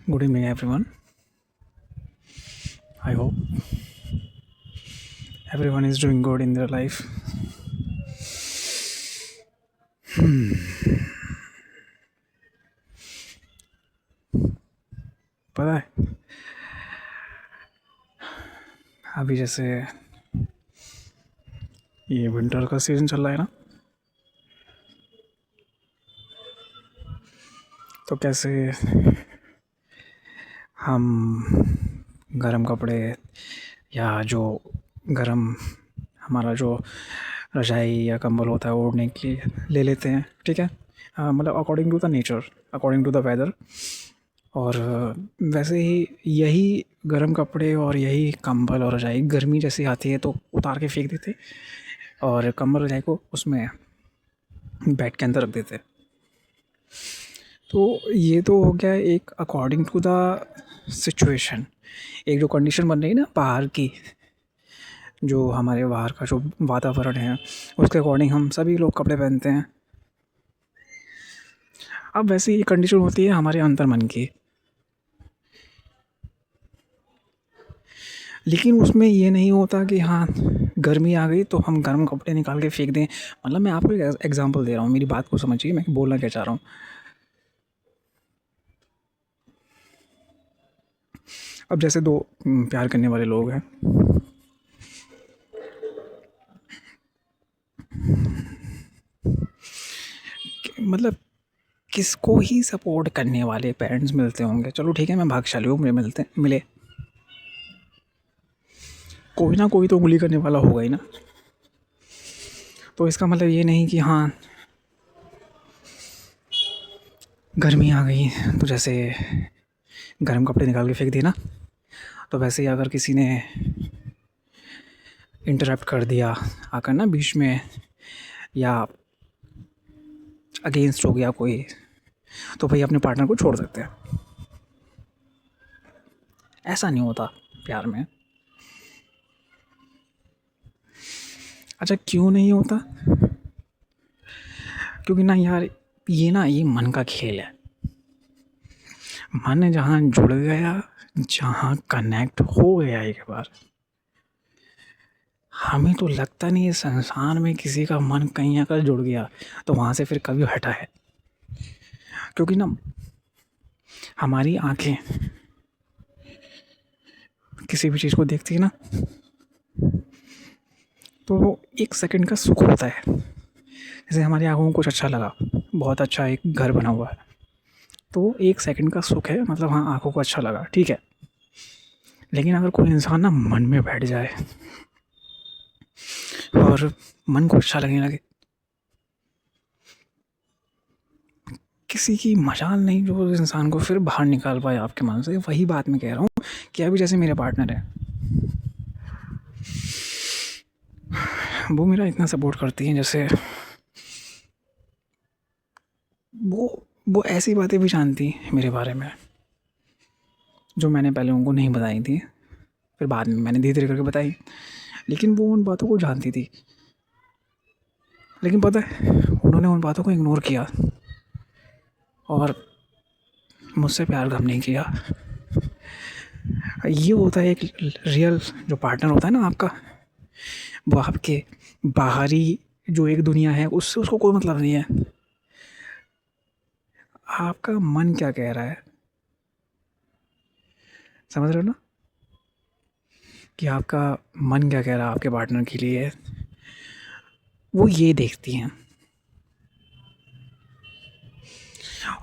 Good evening, everyone. I hope everyone is doing good in their life. पता है अभी जैसे ये विंटर का सीज़न चल रहा है ना, तो कैसे हम गर्म कपड़े या जो गर्म हमारा जो रज़ाई या कंबल होता है ओढ़ने के लिए ले लेते हैं, ठीक है। मतलब according to the nature, according to the weather. और वैसे ही यही गर्म कपड़े और यही कंबल और रज़ाई गर्मी जैसी आती है तो उतार के फेंक देते, और कंबल रज़ाई को उसमें बेड के अंदर रख देते। तो ये तो हो गया एक अकॉर्डिंग टू द सिचुएशन, एक जो कंडीशन बन रही है ना बाहर की, जो हमारे बाहर का जो वातावरण है उसके अकॉर्डिंग हम सभी लोग कपड़े पहनते हैं। अब वैसे ही कंडीशन होती है हमारे अंतर्मन की, लेकिन उसमें ये नहीं होता कि हाँ गर्मी आ गई तो हम गर्म कपड़े निकाल के फेंक दें। मतलब मैं आपको एक एग्जांपल दे रहा हूँ, मेरी बात को समझिए मैं बोलना क्या चाह रहा हूँ। अब जैसे दो प्यार करने वाले लोग हैं, मतलब किसको ही सपोर्ट करने वाले पेरेंट्स मिलते होंगे। चलो ठीक है, मैं भाग्यशाली हूँ, मुझे मिले। कोई ना कोई तो उंगली करने वाला होगा ही ना। तो इसका मतलब ये नहीं कि हाँ गर्मी आ गई तो जैसे गर्म कपड़े निकाल के फेंक दिए ना, तो वैसे ही अगर किसी ने इंटरप्ट कर दिया आकर ना बीच में, या अगेंस्ट हो गया कोई, तो भाई अपने पार्टनर को छोड़ सकते हैं। ऐसा नहीं होता प्यार में। अच्छा क्यों नहीं होता? क्योंकि ना यार ये मन का खेल है। मन जहाँ जुड़ गया, जहाँ कनेक्ट हो गया एक बार, हमें तो लगता नहीं है संसार में किसी का मन कहीं अगर जुड़ गया तो वहाँ से फिर कभी हटा है। क्योंकि ना हमारी आंखें किसी भी चीज़ को देखती है ना, तो वो एक सेकंड का सुख होता है। जैसे हमारी आंखों को कुछ अच्छा लगा, बहुत अच्छा एक घर बना हुआ है, तो वो एक सेकंड का सुख है, मतलब हाँ आंखों को अच्छा लगा, ठीक है। लेकिन अगर कोई इंसान ना मन में बैठ जाए और मन को अच्छा लगने लगे, किसी की मजाल नहीं जो उस इंसान को फिर बाहर निकाल पाए आपके मन से। वही बात मैं कह रहा हूँ कि अभी जैसे मेरे पार्टनर है, वो मेरा इतना सपोर्ट करती हैं, जैसे वो वो ऐसी बातें भी जानती हैं मेरे बारे में जो मैंने पहले उनको नहीं बताई थी, फिर बाद में मैंने धीरे धीरे करके बताई। लेकिन वो उन बातों को जानती थी, लेकिन पता है उन्होंने उन बातों को इग्नोर किया और मुझसे प्यार कम नहीं किया। ये होता है एक रियल जो पार्टनर होता है ना आपका, वो आपके बाहरी जो एक दुनिया है उससे उसको कोई मतलब नहीं है। आपका मन क्या कह रहा है, समझ रहे हो ना, कि आपका मन क्या कह रहा है आपके पार्टनर के लिए, वो ये देखती हैं।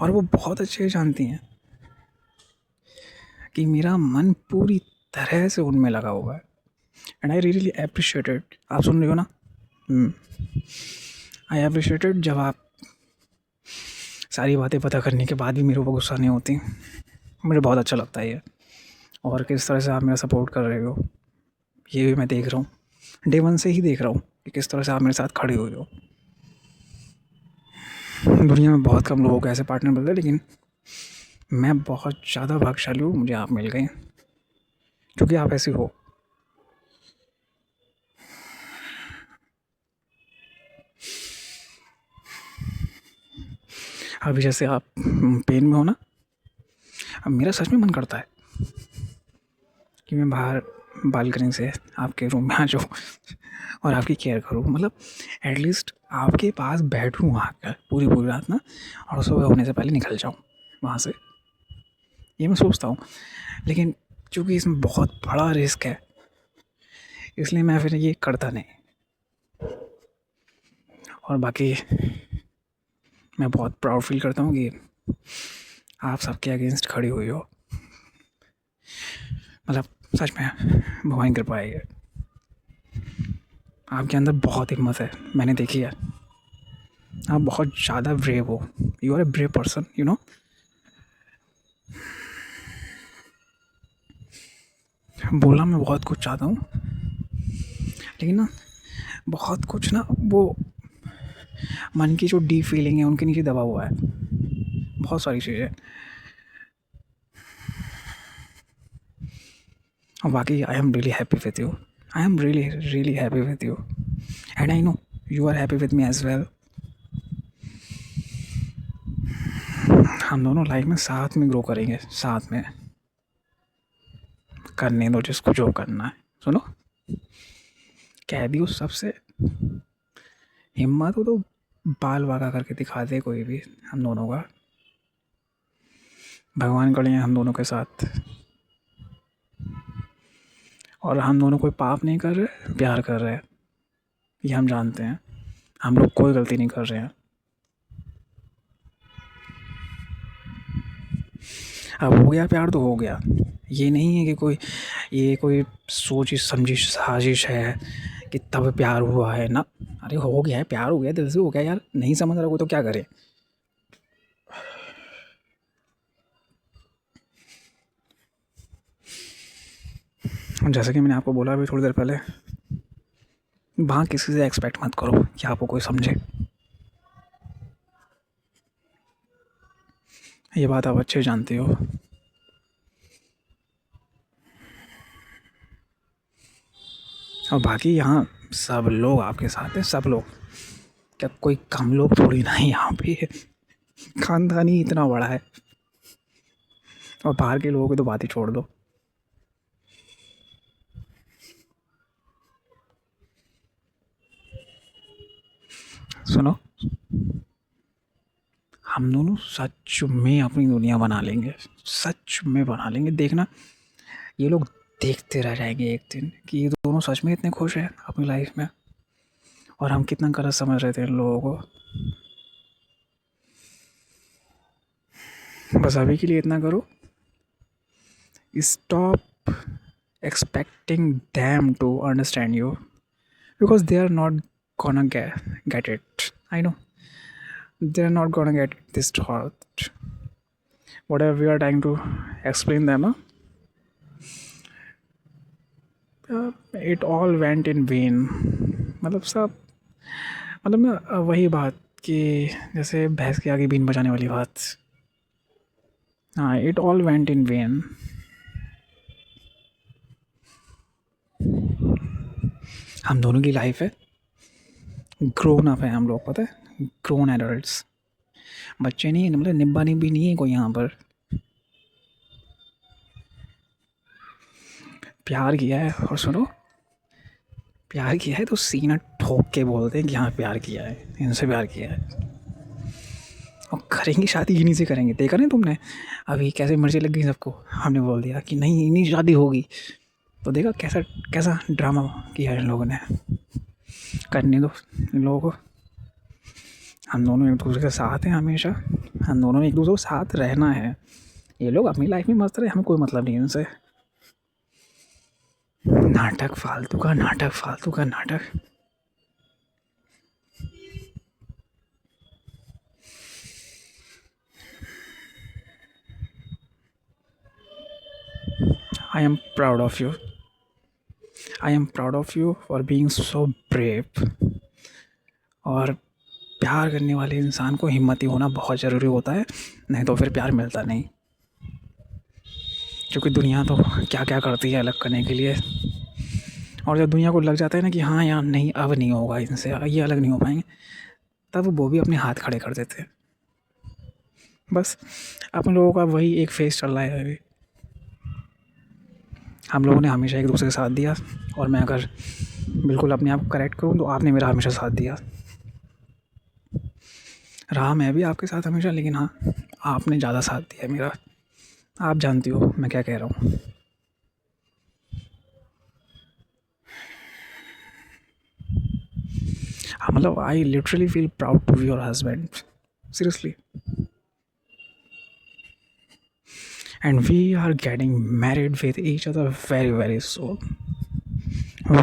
और वो बहुत अच्छे से जानती हैं कि मेरा मन पूरी तरह से उनमें लगा हुआ है, एंड आई रियली अप्रिशिएटेड। आप सुन रहे हो ना? आई अप्रिशिएटेड जब आप सारी बातें पता करने के बाद भी मेरे ऊपर गुस्सा नहीं होती। मुझे बहुत अच्छा लगता है ये। और किस तरह से आप मेरा सपोर्ट कर रहे हो ये भी मैं देख रहा हूँ, डे वन से ही देख रहा हूँ कि किस तरह से आप मेरे साथ खड़े हुए हो। दुनिया में बहुत कम लोगों को ऐसे पार्टनर मिलते हैं, लेकिन मैं बहुत ज़्यादा भाग्यशाली हूँ, मुझे आप मिल गए क्योंकि आप ऐसे हो। अभी जैसे आप पेन में हो ना, अब मेरा सच में मन करता है कि मैं बाहर बालकनी से आपके रूम में आ जाऊँ और आपकी केयर करूँ, मतलब एटलीस्ट आपके पास बैठूँ आकर पूरी पूरी रात ना, और सुबह होने से पहले निकल जाऊँ वहाँ से। ये मैं सोचता हूँ, लेकिन चूँकि इसमें बहुत बड़ा रिस्क है, इसलिए मैं फिर ये करता नहीं। और बाकी मैं बहुत प्राउड फील करता हूँ कि आप सबके अगेंस्ट खड़ी हुई हो, मतलब सच में भगवान की कृपा है ये। आपके अंदर बहुत हिम्मत है, मैंने देखी है। आप बहुत ज़्यादा ब्रेव हो, you are a brave person, you know. बोलना मैं बहुत कुछ चाहता हूँ, लेकिन ना बहुत कुछ ना वो मन की जो डीप फीलिंग है उनके नीचे दबा हुआ है, बहुत सारी चीज़ें। और बाकी I am really happy with you, I am really really happy with you, and I know you are happy with me as well. हम दोनों लाइफ में साथ में ग्रो करेंगे, साथ में करने दो जिसको जो करना है। सुनो, कह दियो सबसे, हिम्मत हो तो बाल वागा करके दिखा दे कोई भी हम दोनों का, भगवान खड़े हैं हम दोनों के साथ। और हम दोनों कोई पाप नहीं कर रहे, प्यार कर रहे हैं, ये हम जानते हैं। हम लोग कोई गलती नहीं कर रहे हैं। अब हो गया प्यार तो हो गया, ये नहीं है कि कोई सोची समझी साजिश है कि तब प्यार हुआ है ना। अरे हो गया है, प्यार हो गया, दिल से हो गया यार। नहीं समझ रहा कोई तो क्या करे। जैसे कि मैंने आपको बोला अभी थोड़ी देर पहले, वहाँ किसी से एक्सपेक्ट मत करो कि आपको कोई समझे। ये बात आप अच्छे जानते हो। और बाकी यहाँ सब लोग आपके साथ हैं, सब लोग, क्या कोई कम लोग थोड़ी ना है यहाँ पे। खानदान ही इतना बड़ा है, और बाहर के लोगों की तो बात ही छोड़ दो। सुनो, हम दोनों सच में अपनी दुनिया बना लेंगे, सच में बना लेंगे। देखना, ये लोग देखते रह जाएंगे एक दिन कि ये दोनों सच में इतने खुश हैं अपनी लाइफ में, और हम कितना गलत समझ रहे थे इन लोगों को। बस अभी के लिए इतना करो, stop expecting them to understand you, because they are not gonna get it. I know they are not gonna get this thought. Whatever we are trying to explain them, it all went in vain. मतलब सब, मतलब ना वही बात कि जैसे भैंस के आगे बीन बजाने वाली बात। हाँ, it all went in when. हम दोनों की लाइफ है, ग्रोन अप है हम लोग, पता है, ग्रोन एडल्ट्स, बच्चे नहीं है, मतलब निब्बा निब्बी नहीं है कोई यहाँ पर। प्यार किया है, और सुनो, प्यार किया है तो सीना ठोक के बोलते हैं कि हाँ प्यार किया है, इनसे प्यार किया है। और करेंगे शादी इन्हीं से करेंगे। देखा नहीं तुमने अभी कैसे मर्जी लग गई सबको, हमने बोल दिया कि नहीं इन्हीं शादी होगी, तो देखा कैसा कैसा ड्रामा किया इन लोगों ने। करने दो इन लोगों को, हम दोनों एक दूसरे के साथ हैं हमेशा, हम दोनों ने एक दूसरे के साथ रहना है। ये लोग अपनी लाइफ में मस्त रहे, हमें कोई मतलब नहीं है उनसे। नाटक, फालतू का नाटक, फालतू का नाटक। I am proud of you. I am proud of you for being so brave. और प्यार करने वाले इंसान को हिम्मती होना बहुत ज़रूरी होता है, नहीं तो फिर प्यार मिलता नहीं। क्योंकि दुनिया तो क्या क्या करती है अलग करने के लिए, और जब दुनिया को लग जाता है ना कि हाँ यार नहीं अब नहीं होगा इनसे, ये अलग नहीं हो पाएंगे, तब वो भी अपने हाथ खड़े कर देते हैं। बस अपन लोगों का वही एक फेस चल रहा है अभी। हम लोगों ने हमेशा एक दूसरे का साथ दिया, और मैं अगर बिल्कुल अपने आप को करेक्ट करूँ तो आपने मेरा हमेशा साथ दिया। रहा मैं भी आपके साथ हमेशा, लेकिन हाँ, आपने ज़्यादा साथ दिया मेरा। आप जानती हो मैं क्या कह रहा हूँ। हाँ, मतलब I literally feel proud to be your husband, seriously. And we are getting married with each other very, very soon.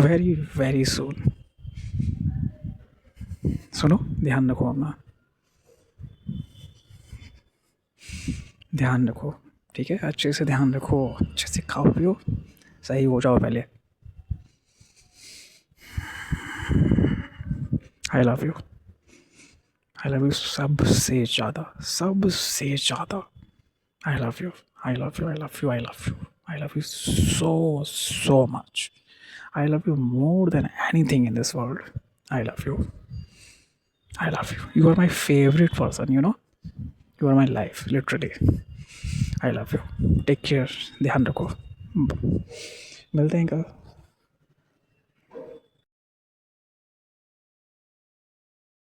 Very, very soon. सुनो, ध्यान रखो अपना, ध्यान रखो, ठीक है? अच्छे से ध्यान रखो, अच्छे से खाओ पियो, सही हो जाओ पहले। I love you, I love you सबसे ज़्यादा, सबसे ज़्यादा। I love you, I love you, I love you, I love you, I love you so, so much. I love you more than anything in this world. I love you. I love you. You are my favorite person, you know? You are my life, literally. I love you. Take care. ध्यान रखो। मिलते हैं कल।